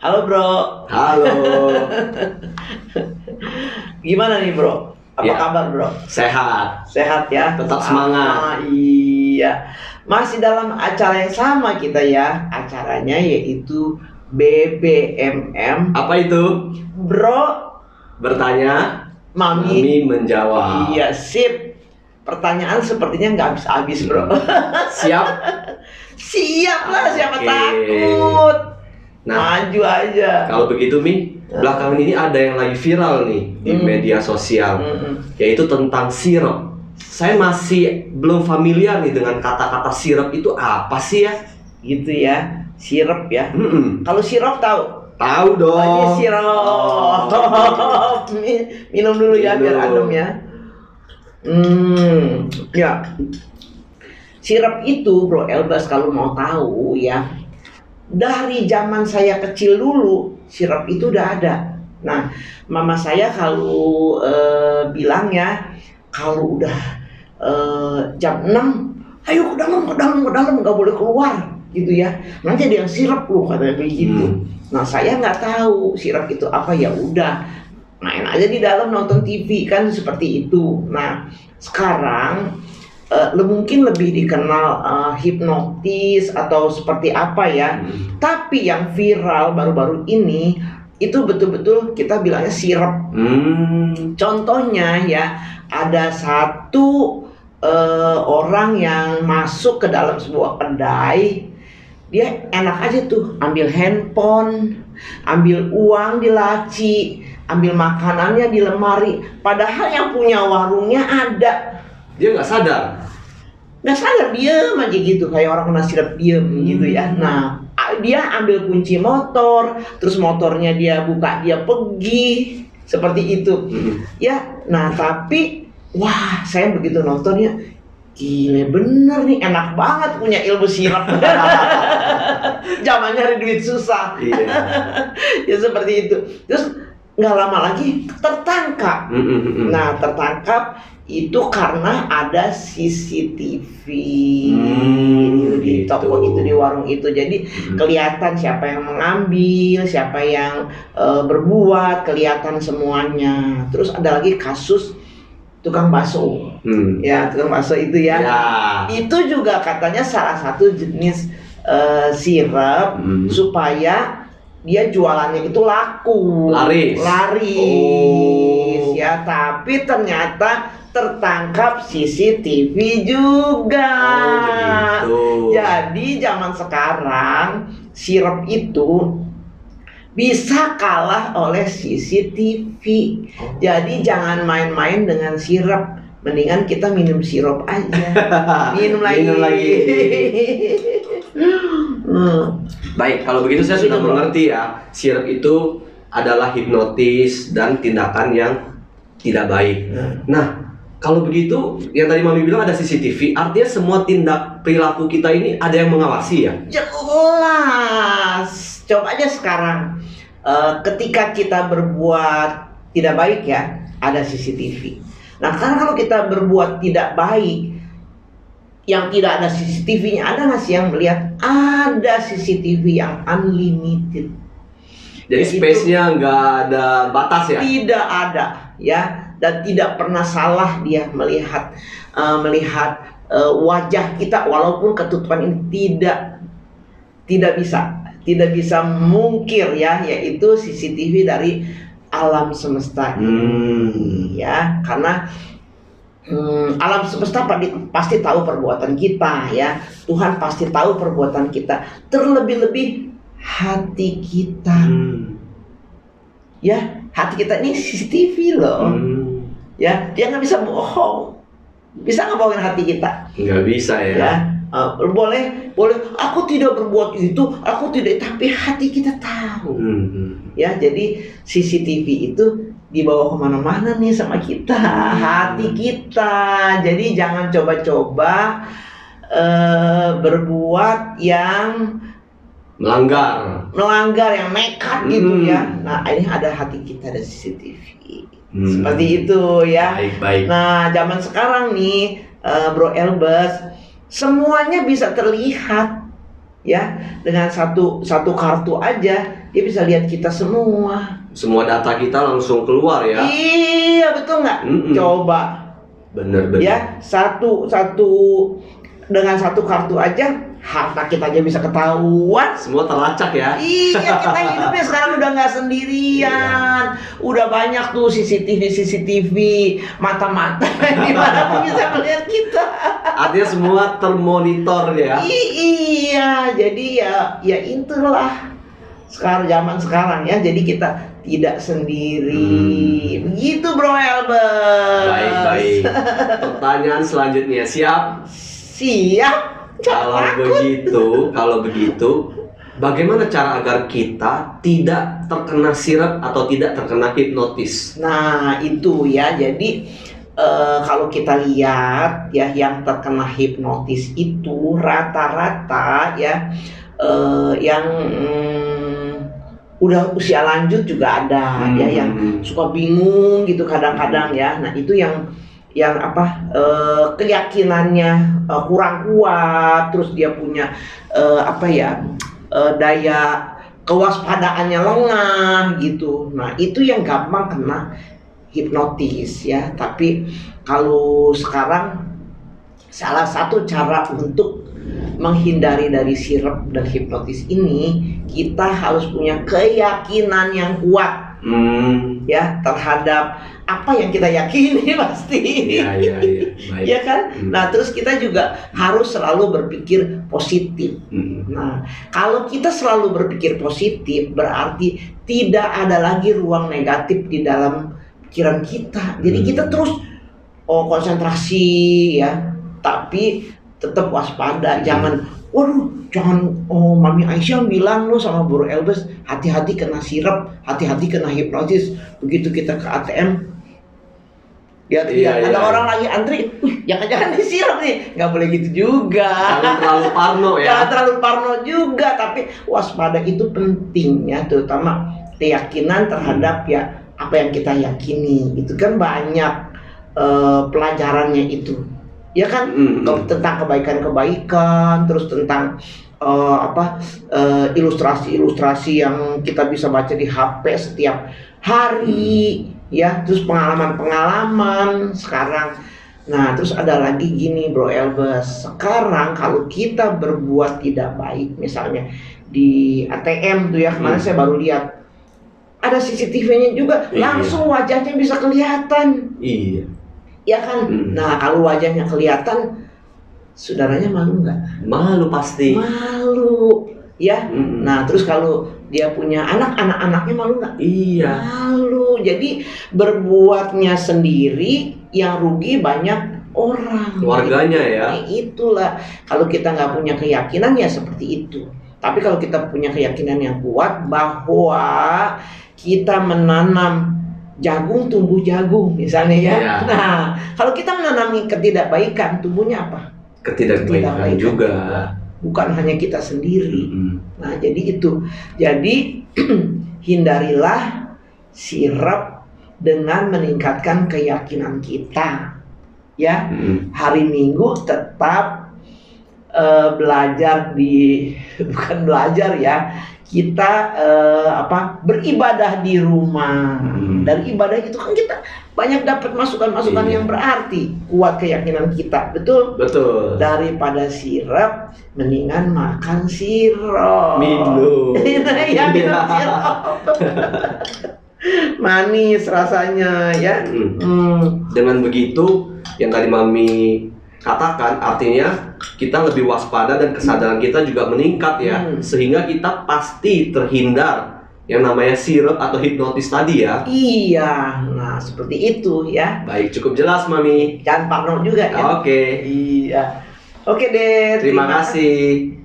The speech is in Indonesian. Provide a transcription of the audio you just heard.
Halo bro, Halo, gimana nih bro? Apa Ya. kabar bro? sehat. Sehat ya? Tetap semangat. Iya, masih dalam acara yang sama kita ya. Acaranya yaitu BBMM. Apa itu? Bro, Bertanya, Mami. Mami menjawab. Iya, sip. Pertanyaan sepertinya nggak habis-habis bro. Siap? Siap lah, siapa Oke. takut. Nah, Maju aja. kalau begitu Mi, belakangan ini ada yang lagi viral nih di media sosial, yaitu tentang sirup. Saya masih belum familiar nih dengan kata-kata sirup itu apa sih ya? Gitu ya, sirup ya. Mm-mm. Kalau sirup tahu? Tahu Oh, ini dong. sirup. Minum dulu ya biar Minum. adem ya. Ya. Sirup itu Bro Elbas kalau mau tahu ya, dari zaman saya kecil dulu sirup itu udah ada. Nah, mama saya kalau bilang ya, kalau udah jam 6, ayo ke dalam, nggak boleh keluar gitu ya. Nanti ada yang sirup loh katanya begitu. Nah, saya nggak tahu sirup itu apa, ya udah main aja di dalam nonton TV kan seperti itu. Nah, sekarang mungkin lebih dikenal hipnotis atau seperti apa ya. Tapi yang viral baru-baru ini itu betul-betul kita bilangnya sirup. Contohnya ya, ada satu orang yang masuk ke dalam sebuah kedai. Dia enak aja tuh, ambil handphone, ambil uang di laci, ambil makanannya di lemari. Padahal yang punya warungnya ada. Dia nggak sadar. Nggak sadar, diem aja gitu, kayak orang kena sirup diem gitu ya. Nah, dia ambil kunci motor, terus motornya dia buka, dia pergi seperti itu. Ya, nah tapi wah, saya begitu nontonnya, gile bener nih, enak banget punya ilmu sirup. Zamannya nyari duit susah. Iya. Ya seperti itu. Terus nggak lama lagi tertangkap. Nah, tertangkap itu karena ada CCTV di gitu. toko itu, di warung itu. Jadi kelihatan siapa yang mengambil, siapa yang berbuat, kelihatan semuanya. Terus ada lagi kasus tukang bakso. Ya, tukang bakso itu ya. Itu juga katanya salah satu jenis sirup supaya dia jualannya itu laku, Laris. Ya. Tapi ternyata tertangkap CCTV juga. Jadi zaman sekarang sirup itu bisa kalah oleh CCTV. Jadi jangan main-main dengan sirup. Mendingan kita minum sirup aja. Minum lagi. Baik, kalau begitu saya sudah mengerti ya. Sirup itu adalah hipnotis dan tindakan yang tidak baik. Nah, kalau begitu yang tadi Mami bilang ada CCTV, artinya semua tindak perilaku kita ini ada yang mengawasi ya? Jelas. Coba aja sekarang, ketika kita berbuat tidak baik ya, ada CCTV. Nah, karena kalau kita berbuat tidak baik, yang tidak ada CCTV-nya, ada nggak sih yang melihat? Ada CCTV yang unlimited. Jadi space-nya nggak ada batas ya? Tidak ada ya, dan tidak pernah salah dia melihat wajah kita walaupun ketutupan ini tidak bisa mungkir ya, yaitu CCTV dari alam semesta ini ya, karena alam semesta pasti tahu perbuatan kita ya. Tuhan pasti tahu perbuatan kita. Terlebih-lebih hati kita. Ya, hati kita ini CCTV loh. Ya, dia nggak bisa bohong. Bisa nggak bohongin hati kita? Nggak bisa ya. Boleh. Aku tidak berbuat itu, aku tidak. Tapi hati kita tahu. Ya, jadi CCTV itu dibawa kemana-mana nih sama kita, hati kita. Jadi jangan coba-coba berbuat yang melanggar yang nekat gitu ya. Nah, ini ada hati kita, ada CCTV. Seperti itu ya. Baik. Nah, zaman sekarang nih Bro Elbas, semuanya bisa terlihat. ya, dengan satu kartu aja dia bisa lihat kita semua. Semua data kita langsung keluar ya. Iya, betul nggak? Coba. Bener. Ya, dengan satu kartu aja harta kita aja bisa ketahuan. Semua terlacak ya. Iya, kita hidupnya sekarang udah nggak sendirian. Udah banyak tuh CCTV, mata-mata di mana pun bisa melihat kita. Artinya semua termonitor ya. Iya, jadi ya itulah zaman sekarang ya. Jadi kita tidak sendiri. Begitu Bro Elbas. Baik. Pertanyaan selanjutnya, siap? Siap. Kalau begitu, bagaimana cara agar kita tidak terkena sirap atau tidak terkena hipnotis? Nah, itu ya. Jadi kalau kita lihat ya, yang terkena hipnotis itu rata-rata ya yang udah usia lanjut juga ada ya, yang suka bingung gitu kadang-kadang ya. Nah, itu yang keyakinannya kurang kuat, terus dia punya daya kewaspadaannya lengah gitu. Nah, itu yang gampang kena hipnotis ya. Tapi kalau sekarang salah satu cara untuk menghindari dari sirap dan hipnotis ini, kita harus punya keyakinan yang kuat ya terhadap apa yang kita yakini pasti. Iya. Baik. Ya kan? Nah, terus kita juga harus selalu berpikir positif. Nah, kalau kita selalu berpikir positif, berarti tidak ada lagi ruang negatif di dalam pikiran kita. Jadi kita terus konsentrasi ya, tapi tetap waspada. Jangan Mami Aisyah bilang lo sama Bro Elbas hati-hati kena sirap, hati-hati kena hipnotis. Begitu kita ke ATM, ada orang lagi antri, jangan disirap nih. Nggak boleh gitu juga. Jangan terlalu parno ya. Jangan terlalu parno juga, tapi waspada itu penting ya, terutama keyakinan terhadap ya apa yang kita yakini. Itu kan banyak pelajarannya itu. Ya kan, tentang kebaikan-kebaikan, terus tentang ilustrasi-ilustrasi yang kita bisa baca di HP setiap hari ya, terus pengalaman-pengalaman sekarang. Nah, terus ada lagi gini Bro Elbas, sekarang kalau kita berbuat tidak baik, misalnya di ATM tuh ya, kemarin saya baru lihat ada CCTV-nya juga, langsung wajahnya bisa kelihatan. Iya. Ya kan? Nah, kalau wajahnya kelihatan, saudaranya malu nggak? Malu pasti. Malu, ya. Nah, terus kalau dia punya anak-anaknya malu nggak? Iya. Malu. Jadi berbuatnya sendiri, yang rugi banyak orang. Keluarganya ya. Itulah. Kalau kita nggak punya keyakinan ya seperti itu. Tapi kalau kita punya keyakinan yang kuat bahwa kita menanam jagung tumbuh jagung misalnya ya. Nah, kalau kita menanami ketidakbaikan, tumbuhnya apa? Ketidakbaikan juga. Bukan hanya kita sendiri. Nah, jadi itu. Jadi hindarilah sirap dengan meningkatkan keyakinan kita. Ya. Hari Minggu tetap bukan belajar ya. Kita beribadah di rumah. Dari ibadah itu kan kita banyak dapat masukan-masukan yang berarti, kuat keyakinan kita, betul? Betul. Daripada sirap, mendingan makan sirup. Minum. Ya, minum sirup. Manis rasanya ya. Dengan begitu, yang tadi Mami katakan, artinya kita lebih waspada dan kesadaran kita juga meningkat ya, sehingga kita pasti terhindar yang namanya sirap atau hipnotis tadi ya. Iya, nah seperti itu ya. Baik, cukup jelas Mami. Jangan parno juga ya. Oke. Iya. Oke deh. Terima kasih.